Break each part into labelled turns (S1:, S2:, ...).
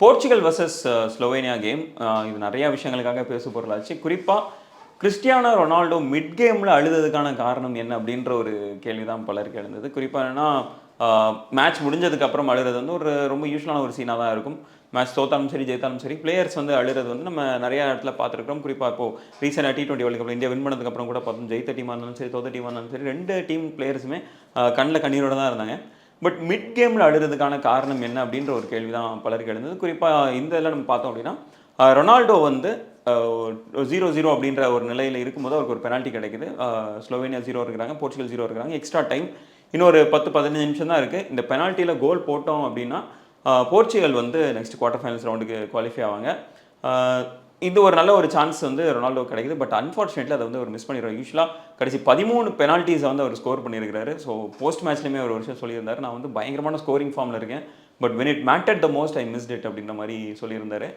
S1: Portugal versus Slovenia game இது நிறைய விஷயங்களுக்காக பேச பொருளாச்சு. குறிப்பாக கிறிஸ்டியானோ ரொனால்டோ மிட் கேமில் அழுததுக்கான காரணம் என்ன அப்படின்ற ஒரு கேள்வி தான் பலருக்கு எழுந்தது. குறிப்பாக என்னன்னா மேட்ச் முடிஞ்சதுக்கு அப்புறம் அழுறது வந்து ஒரு ரொம்ப யூஸ்வலான ஒரு சீனாக தான் இருக்கும். மேட்ச் தோத்தாலும் சரி ஜெயித்தாலும் சரி பிளேயர்ஸ் வந்து அழுறது வந்து நம்ம நிறைய இடத்துல பார்த்துருக்கோம். குறிப்பாக இப்போ ரீசெண்டாக T20 world cup India win பண்ணதுக்கப்புறம் கூட பார்த்தோம். ஜெயித்த டீமாக இருந்தாலும் சரி தோத்த டீமாக இருந்தாலும் சரி ரெண்டு டீம் பிளேயர்ஸுமே கண்ணில் கண்ணீரோட தான் இருந்தாங்க. பட் மிட் கேமில் அழுறதுக்கான காரணம் என்ன அப்படின்ற ஒரு கேள்வி தான் பலருக்கு எழுந்தது. குறிப்பாக இந்த இதில் நம்ம பார்த்தோம் அப்படின்னா ரொனால்டோ வந்து 0-0 அப்படின்ற ஒரு நிலையில் இருக்கும்போது அவருக்கு ஒரு பெனால்ட்டி கிடைக்குது. ஸ்லோவேனியா 0 இருக்கிறாங்க, போர்ச்சுகல் 0 இருக்கிறாங்க. எக்ஸ்ட்ரா டைம் இன்னொரு 10-15 நிமிஷம் தான் இருக்குது. இந்த பெனால்ட்டியில் கோல் போட்டோம் அப்படின்னா போர்ச்சுகல் வந்து நெக்ஸ்ட் குவார்டர் ஃபைனல்ஸ் ரவுண்டுக்கு குவாலிஃபை ஆவாங்க. இது ஒரு நல்ல ஒரு சான்ஸ் வந்து ரொனால்டோ கிடைக்குது. பட் அன்ஃபார்ச்சுனேட்லி அதை வந்து அவர் மிஸ் பண்ணிடுறாரு. யூஸ்வலாக கடைசி 13 பெனால்ட்டிஸை வந்து அவர் ஸ்கோர் பண்ணியிருக்காரு. ஸோ போஸ்ட் மேட்ச்லேயுமே ஒரு விஷயம் சொல்லியிருந்தார், நான் வந்து பயங்கரமான ஸ்கோரிங் ஃபார்மில் இருக்கேன், but when it matter the most I missed it அப்படின்ற மாதிரி சொல்லியிருந்தாரு.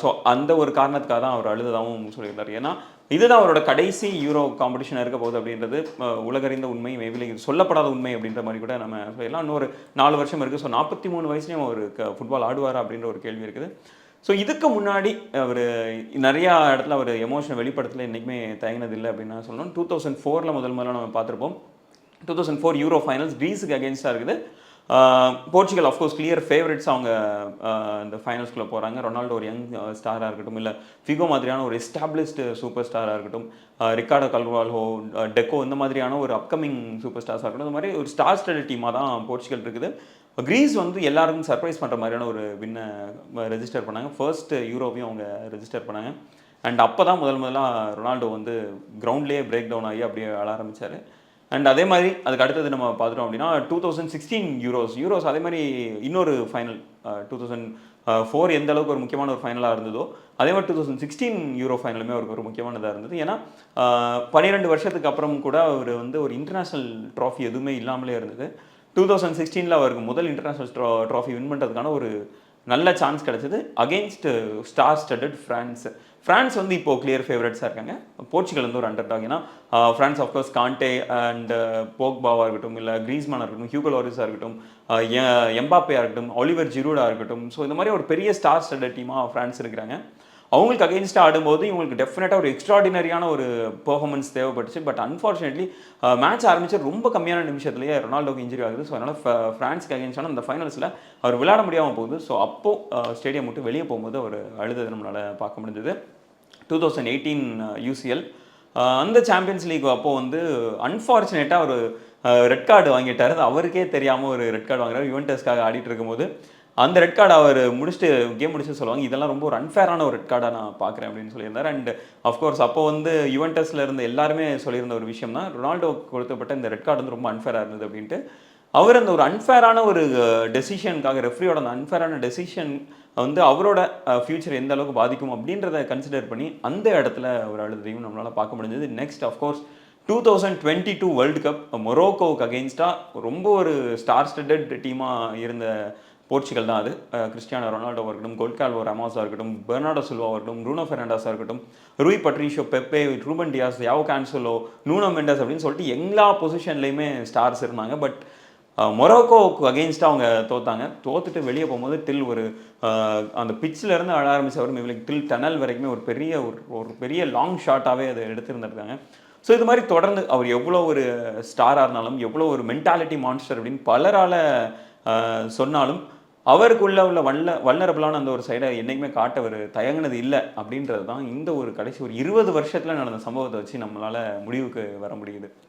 S1: ஸோ அந்த ஒரு காரணத்துக்காக தான் அவர் அழுததாகவும் சொல்லியிருந்தார். ஏன்னா இதுதான் அவரோட கடைசி யூரோ காம்படிஷனாக இருக்க போகுது அப்படின்றது உலகறிந்த உண்மை, மேபில் இது சொல்லப்படாத உண்மை அப்படின்ற மாதிரி கூட நம்ம சொல்லலாம். இன்னொரு 4 வருஷம் இருக்குது. ஸோ 43 வயசுலேயும் அவர் ஃபுட்பால் ஆடுவாரா அப்படின்ற ஒரு கேள்வி இருக்குது. ஸோ இதுக்கு முன்னாடி அவர் நிறையா இடத்துல அவர் எமோஷன் வெளிப்படுத்தல என்றைக்குமே தயங்கினதில்லை அப்படின்னு நான் சொல்லணும். 2004 முதல்ல நம்ம பார்த்துருப்போம். 2004 யூரோ ஃபைனல்ஸ் கிரீஸுக்கு அகேன்ஸ்டாக இருக்குது. Portugal of course clear favourites. அவங்க இந்த ஃபைனல்ஸ்குள்ளே போகிறாங்க. ரொனால்டோ ஒரு யங் ஸ்டாராக இருக்கட்டும், இல்லை ஃபிகோ மாதிரியான ஒரு எஸ்டாப்ளிஷ்டு சூப்பர் ஸ்டாராக இருக்கட்டும், ரிக்கார்டோ கல்வால்ஹோ, டெக்கோ இந்த மாதிரியான ஒரு அப்கமிங் சூப்பர் ஸ்டார்ஸாக இருக்கட்டும், இந்த மாதிரி ஒரு ஸ்டார் ஸ்டடட் டீமாக தான் போர்ச்சுகல் இருக்குது. கிரீஸ் வந்து எல்லாருக்கும் சர்ப்ரைஸ் பண்ணுற மாதிரியான ஒரு வின்னை ரெஜிஸ்டர் பண்ணாங்க. ஃபர்ஸ்ட் யூரோவையும் அவங்க ரெஜிஸ்டர் பண்ணாங்க. அண்ட் அப்போ தான் முதலாக ரொனால்டோ வந்து கிரவுண்ட்லேயே பிரேக் டவுன் ஆகி அப்படியே ஆட ஆரம்பித்தார். அண்ட் அதே மாதிரி அதுக்கு அடுத்தது நம்ம பார்த்துட்டோம் அப்படின்னா 2016 யூரோஸ் அதே மாதிரி இன்னொரு ஃபைனல் 2004 எந்த அளவுக்கு ஒரு முக்கியமான ஒரு ஃபைனலாக இருந்ததோ அதே மாதிரி 2016 யூரோ ஃபைனலுமே அவருக்கு ஒரு முக்கியமானதாக இருந்தது. ஏன்னா 12 வருஷத்துக்கு அப்புறம் கூட அவர் வந்து ஒரு இன்டர்நேஷ்னல் ட்ராஃபி எதுவுமே இல்லாமலே இருந்தது. 2016 அவருக்கு முதல் இன்டர்நேஷ்னல் ட்ராஃபி வின் பண்ணுறதுக்கான ஒரு நல்ல சான்ஸ் கிடைச்சது அகெயின்ஸ்ட் ஸ்டார் ஸ்டடட் ஃப்ரான்ஸ் வந்து இப்போ கிளியர் ஃபேவரட்ஸாக இருக்காங்க. போர்ச்சுகல் வந்து ஒரு அண்டர் டாக். ஏன்னா ஃப்ரான்ஸ் ஆஃப்கோர்ஸ் கான்டே அண்ட் போக்பாவாக இருக்கட்டும், இல்லை கிரீஸ்மேனாக இருக்கட்டும், ஹியூகோ லாரிஸாக இருக்கட்டும், எம்பாப்பேயாக இருக்கட்டும், ஒலிவர் ஜிரூடாக இருக்கட்டும், ஸோ இந்த மாதிரி ஒரு பெரிய ஸ்டார் ஸ்டடட் டீமாக ஃப்ரான்ஸ் இருக்கிறாங்க. அவங்களுக்கு அகெயின்ஸ்டாக ஆடும்போது இவங்களுக்கு டெஃபினட்டாக ஒரு எக்ஸ்ட்ராடினரியான ஒரு பெர்ஃபார்மன்ஸ் தேவைப்பட்டுச்சு. பட் அன்ஃபார்ச்சுனேட்லி மேட்ச் ஆரம்பிச்சு ரொம்ப கம்மியான நிமிஷத்துலேயே ரொனால்டோக்கு இன்ஜுரி ஆகுது. ஸோ அதனால் ஃப்ரான்ஸ்க்கு அகெயின்ஸ்டான அந்த ஃபைனல்ஸில் அவர் விளையாட முடியாமல் போகுது. ஸோ அப்போது ஸ்டேடியம் விட்டு வெளியே போகும்போது அவர் அழுதது நம்மளால் பார்க்க முடிஞ்சது. 2018 UCL அந்த சாம்பியன்ஸ் லீக் அப்போது வந்து அன்ஃபார்ச்சுனேட்டாக ஒரு ரெட் கார்டு வாங்கிட்டார். அவருக்கே தெரியாமல் ஒரு ரெட் கார்டு வாங்குறாரு. யுவென்டஸ்க்காக ஆடிட்டு இருக்கும்போது அந்த ரெட் கார்டு அவர் கேம் முடிச்சுட்டு சொல்லுவாங்க, இதெல்லாம் ரொம்ப ஒரு அன்ஃபேரான ஒரு ரெட் கார்டாக நான் பார்க்குறேன் அப்படின்னு சொல்லியிருந்தார். அண்ட் அஃப்கோர்ஸ் அப்போ வந்து யுவென்டஸில் இருந்த எல்லாருமே சொல்லியிருந்த ஒரு விஷயம் தான், ரொனால்டோ கொடுத்தப்பட்ட இந்த ரெட் கார்டு வந்து ரொம்ப அன்ஃபேராக இருந்தது அப்படின்ட்டு. அவர் அந்த ஒரு அன்ஃபேரான ஒரு டெசிஷனுக்காக, ரெஃப்ரியோட அந்த அன்ஃபேரான டெசிஷன் வந்து அவரோட ஃபியூச்சர் எந்த அளவுக்கு பாதிக்கும் அப்படின்றத கன்சிடர் பண்ணி அந்த இடத்துல ஒரு அழுதையும் நம்மளால் பார்க்க முடிஞ்சது. நெக்ஸ்ட் அஃப்கோர்ஸ் 2022 வேர்ல்டு கப் மொரோக்கோவுக்கு அகெயின்ஸ்டாக ரொம்ப ஒரு ஸ்டார் ஸ்டடட் டீமாக இருந்த போர்ச்சுகல் தான் அது. கிறிஸ்டியானோ ரொனால்டோவாக இருக்கட்டும், கோல்கால்வோ ராமோஸாக இருக்கட்டும், பெர்னார்டோ சில்வாவாக இருக்கட்டும், ப்ரூனோ ஃபெர்னாண்டஸாக இருக்கட்டும், ரூய் பட்ரிஷியோ, பெப்பே, ரூபன் டியாஸ், யாவோ கான்செலோ, நூனோ மெண்டஸ் அப்படின்னு சொல்லிட்டு எல்லா பொசிஷன்லையுமே ஸ்டார்ஸ் இருந்தாங்க. பட் மொரோக்கோவுக்கு அகெயின்ஸ்டாக அவங்க தோத்துட்டு வெளியே போகும்போது டில் ஒரு அந்த பிச்சிலேருந்து அழ ஆரம்பிச்சவர் மேபிள் டில் டனல் வரைக்குமே ஒரு பெரிய லாங் ஷாட்டாகவே அதை எடுத்திருந்திருக்காங்க. ஸோ இது மாதிரி தொடர்ந்து அவர் எவ்வளோ ஒரு ஸ்டாராக இருந்தாலும், எவ்வளோ ஒரு மென்டாலிட்டி மான்ஸ்டர் அப்படின்னு பலரால் சொன்னாலும் அவருக்குள்ள உள்ள வல்னரபிளான அந்த ஒரு சைடை என்றைக்குமே காட்ட அவர் தயங்கினது இல்லை அப்படின்றது தான் இந்த ஒரு கடைசி ஒரு 20 வருஷத்தில் நடந்த சம்பவத்தை வச்சு நம்மளால் முடிவுக்கு வர முடியுது.